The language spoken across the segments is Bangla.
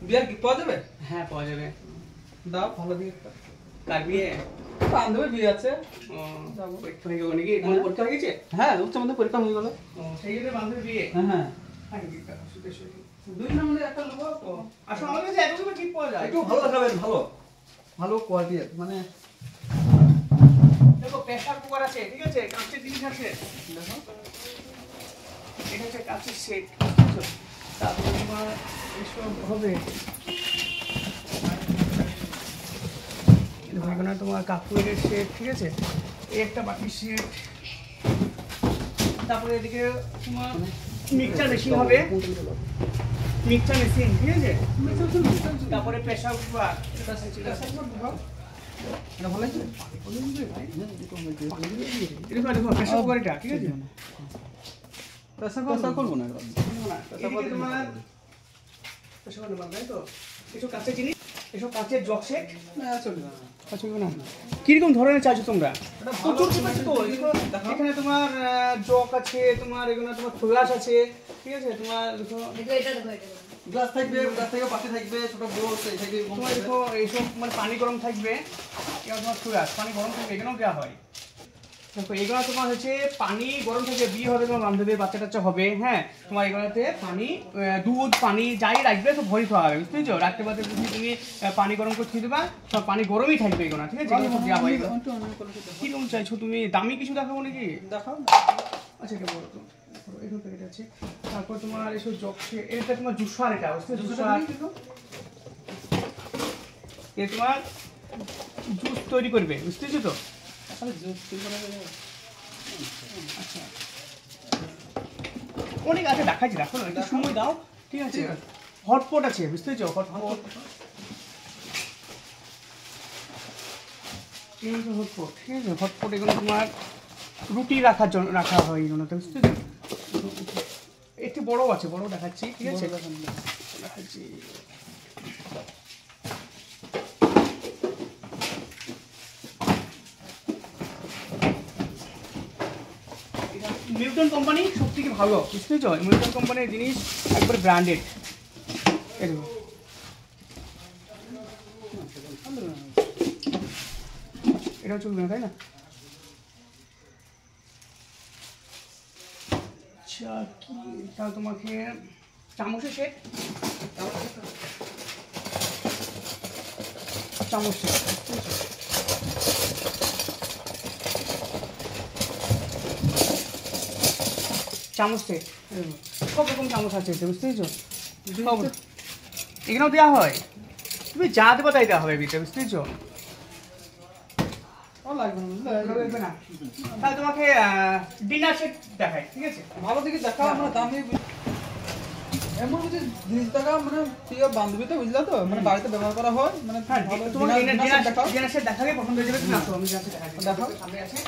বিয়ার কি পাওয়া যাবে? হ্যাঁ পাওয়া যাবে। দাও ভালো দিয়ে। কার বিয়ে? বান্ধবীর বিয়ে আছে। ও যাবো। পরীক্ষা হয়ে গেল নাকি? তোমার পরীক্ষা হয়ে গেছে? হ্যাঁ উচ্চ মাধ্যমিক পরীক্ষা হয়ে গেল। ও সেই জন্য বান্ধবীর বিয়ে? হ্যাঁ। দুই নম্বরে একটা লোক। ও আসলে আমাদের কাছে এত কিছু ঠিক পাওয়া যায়। একটু ভালো দেখাবেন, ভালো ভালো কোয়ালিটির, মানে দেখো প্রেসার কুকার আছে, ঠিক আছে, কাঁচের জিনিস আছে। দেখো এটা হচ্ছে কাঁচের সেট, বুঝছো? তারপরে তোমার এইসব হবে। দেখো এখানে তোমার কাপড়ের সেট, ঠিক আছে, এই একটা বাটির সেট। তারপরে এদিকে তোমার মিক্সচার মেশিন হবে, মিক্সচার মেশিন, ঠিক আছে। তারপরে প্রেসার কুকার, এটা ভালো লাগছে। দেখো প্রেসার কুকার এটা, ঠিক আছে। প্রেসার করবো না, এদিকে তোমার প্রেসার কুকার বানাবে তো এসব কাঁচের জিনিস, এসব কাঁচের জগ সেট। চলবে না। কিরকম ধরনের চাইছো তোমরা? প্রচুর আছে তো। এখানে তোমার জগ আছে, তোমার এখানে তোমার ফ্লাস আছে, ঠিক আছে। তোমার দেখো গ্লাস থাকবে, গ্লাস থেকে পাশে থাকবে, ছোট বোল থাকবে। তোমার দেখো এইসব মানে পানি গরম থাকবে, এবার তোমার ফ্লাস পানি গরম থাকবে, এখানেও দেওয়া হয়। দেখো এগুলো তোমার হচ্ছে পানি গরম থাকবে, বিয়ে হবে তোমার বান্ধবীর বাচ্চা টাচ্চা হবে, হ্যাঁ। তোমার এগুলোতে পানি, দুধ পানি যাই রাখবে তো ভরি খাওয়া হবে, বুঝতে পেরেছো? রাখতে পারতে যদি তুমি পানি গরম করে খেয়ে দেবা, সব পানি গরমই থাকবে এগুলো, ঠিক আছে। দেওয়া হয়। কিরকম চাইছো তুমি? দামি কিছু দেখাবো নাকি? দেখাও। আচ্ছা এটা বলো তো, এখান থেকে এটা আছে। তারপর তোমার এসব জগছে, এটা তোমার জুসার, এটা বুঝতে জুসার। এ তোমার জুস তৈরি করবে, বুঝতে পেরেছো তো? আচ্ছা অনেক আছে, দেখাচ্ছি, দেখো না, একটু সময় দাও, ঠিক আছে। হটপট আছে, বুঝতে পেরেছো? হটপট, এই হচ্ছে হটপট, ঠিক আছে। হটপট এগুলো তোমার রুটি রাখার জন্য রাখা হয় এগুলোতে, বুঝতে পেরেছো? একটু বড় আছে, বড় দেখাচ্ছি, ঠিক আছে। দেখাচ্ছি মিল্টন কোম্পানি সব থেকে ভালো, বুঝতে পেরেছো? মিল্টন কোম্পানির জিনিস একবারে ব্র্যান্ডেড। এরকম এটাও চলবে না, তাই না? আচ্ছা কি তাহলে তোমাকে চামচের সেট, চামচ সেট, চামচ সেট, সব রকম চামচ আছে, বুঝতে পেরেছো? এখানেও দেওয়া হয়, তুমি যা দেবো তাই দেওয়া হবে ভিতরে, বুঝতে পেরেছো? লাগবে না। তাহলে তোমাকে ডিনার সেট দেখাই, ঠিক আছে। ভালো দিকে দেখাও, আমরা দামি এমন কিছু জিনিস দেখাও, মানে প্রিয় বান্ধবী তো, বুঝলা তো, মানে বাড়িতে ব্যবহার করা হয়, মানে ভালো ডিনার সেট দেখাবে, পছন্দ হয়ে যাবে, তুমি আসো, আমি ডিনার সেট দেখাই। দেখাও সামনে আছে।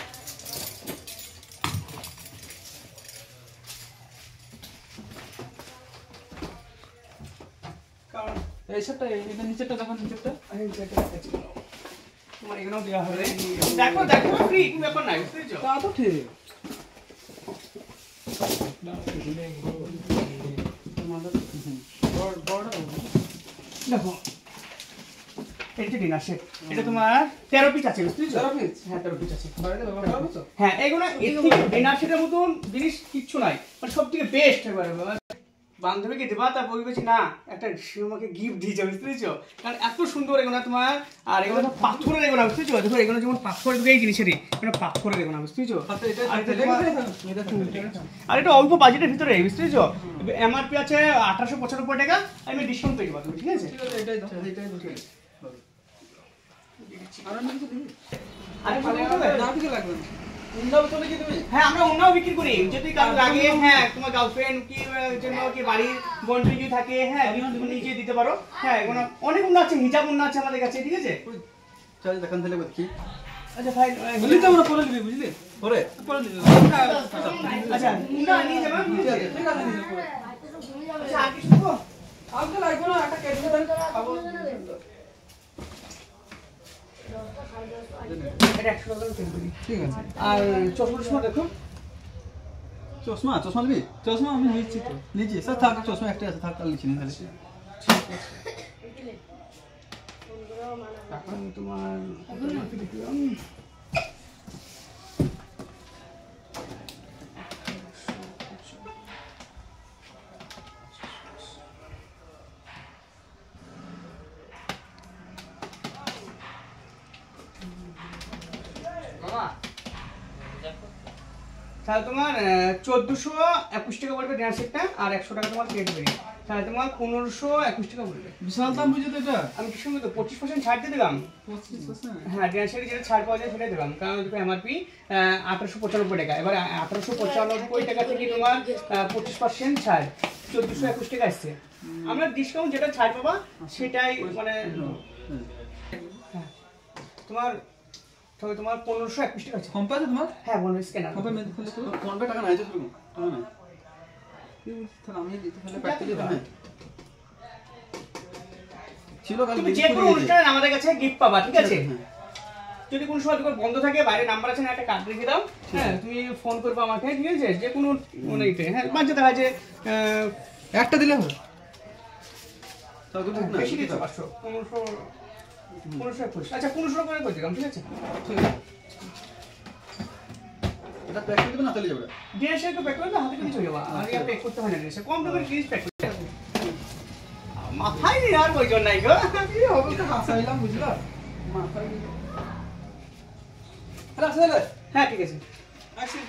কারণ এই সেটটা, এটা নিচেরটা দেখো, নিচেরটা তোমার এখানেও দেওয়া হবে, দেখো দেখো ফ্রি, কোনো ব্যাপার নাই, বুঝতে পেরেছো? তা তো ঠিক। দেখো এটা ডিনার সেট, এটা তোমার 13 পিস আছে, বুঝতে পেরেছো? 13 পিস? হ্যাঁ 13 পিস আছে। বাড়িতে ব্যবহার করা হতো? হ্যাঁ এগুলো ডিনার সেটের মতন জিনিস কিচ্ছু নাই, মানে সব থেকে বেস্ট একবারে। বান্ধবীকে দেবা, তা বলবে যে না একটা আমাকে গিফট দিয়েছে, বুঝতে পেরেছো? কারণ এত সুন্দর এগুলো তোমার। আর এগুলো পাথরের এগুলো, বুঝতে পেরেছো? দেখো এগুলো যেমন পাথরের এই জিনিসেরই, এটা পাথরের এগুলো, বুঝতে পেরেছো? আর এটা অল্প বাজেটের ভিতরে, বুঝতে পেরেছো? এমআরপি আছে 1895 টাকা, আমি ডিসকাউন্ট পেয়ে যাবো তুমি, ঠিক আছে? হ্যাঁ আমরা অন্যও বিক্রি করি, যদি কারো লাগে, হ্যাঁ তোমার গার্লফ্রেন্ড কি জন্য কি বাড়ির বন্ধু যদি থাকে, হ্যাঁ নিজে দিতে পারো। হ্যাঁ এগুলো অনেক অন্য আছে, হিজাব অন্য আছে আমাদের কাছে, ঠিক আছে। চল দেখান তাহলে দেখি। আচ্ছা ভাই বুঝলি তো, আমরা পরে নিবি, বুঝলি? পরে নিবি। আচ্ছা না নিয়ে যাবা, ঠিক আছে, ঠিক আছে, নিয়ে যাবো। আচ্ছা আর কিছু দেবো? আর তো লাগবে না, একটা কেটে দেন, খাবো। এটা 100 টাকা পেন করি, ঠিক আছে। আর চশমা দেখো। চশমা নিবি? চশমা আমি নিচ্ছি তো, নিচ্ছি স্যার, থাক, চশমা একটা আছে, থাক, আর লিখি না তাহলে। ঠিক আছে। এখন তোমার তাহলে তোমার 1421 টাকা পড়বে ডিনার সেটটা, আর 100 টাকা তোমার প্লেট বেরি, তাহলে তোমার 1521 টাকা পড়বে। বিশাল দাম বুঝে তো এটা। আমি কি শুনবো তো 25% ছাড় দিয়ে দিলাম। 25%? হ্যাঁ, ডিনার সেটে যেটা ছাড় পাওয়া যায় সেটাই দিলাম, কারণ দেখো এমআরপি 1895 টাকা, এবার 1895 টাকা থেকে তোমার 25% ছাড় 1421 টাকা আসছে। আমরা ডিসকাউন্ট যেটা ছাড় পাবা সেটাই মানে হ্যাঁ তোমার, তবে তোমার 1521 টাকা আছে। ফোন পে আছে তোমার? হ্যাঁ বলো স্ক্যানার ফোন পে মেরে ফেলে তো। ফোন পে টাকা নাই তো তুমি? টাকা নাই। কি বলছিস তাহলে আমি দিতে ফেলে প্যাকেজ দিতে হবে। ছিল কাল তুমি যে কোনো অনুষ্ঠানে আমাদের কাছে গিফট পাবা, ঠিক আছে? যদি কোনো সময় দোকান বন্ধ থাকে, বাইরে নাম্বার আছে না, একটা কার্ড রেখে দাও, হ্যাঁ তুমি ফোন করবে আমাকে, ঠিক আছে? যে কোনো মানে ইতে, হ্যাঁ বাচ্চা দেখা যায় একটা দিলে হবে। তাও তো ঠিক না। বেশি দিতে 500 1521। আচ্ছা 1500 করে করে দিলাম, ঠিক আছে? ঠিক আছে। এটা প্যাক করে দিবে না তাহলে যাবে। ডিএসএ তো প্যাক করে দাও, হাতে করে চলে যাবা, আর ইয়া প্যাক করতে হয় না ডিএসএ, কম দামে জিনিস প্যাক করতে হবে। মাথায় নিয়ে আর প্রয়োজন নাই গো। কি হবে তো হাসাইলাম বুঝলা? মাথায়। হ্যালো আসলে। হ্যাঁ ঠিক আছে। আসিস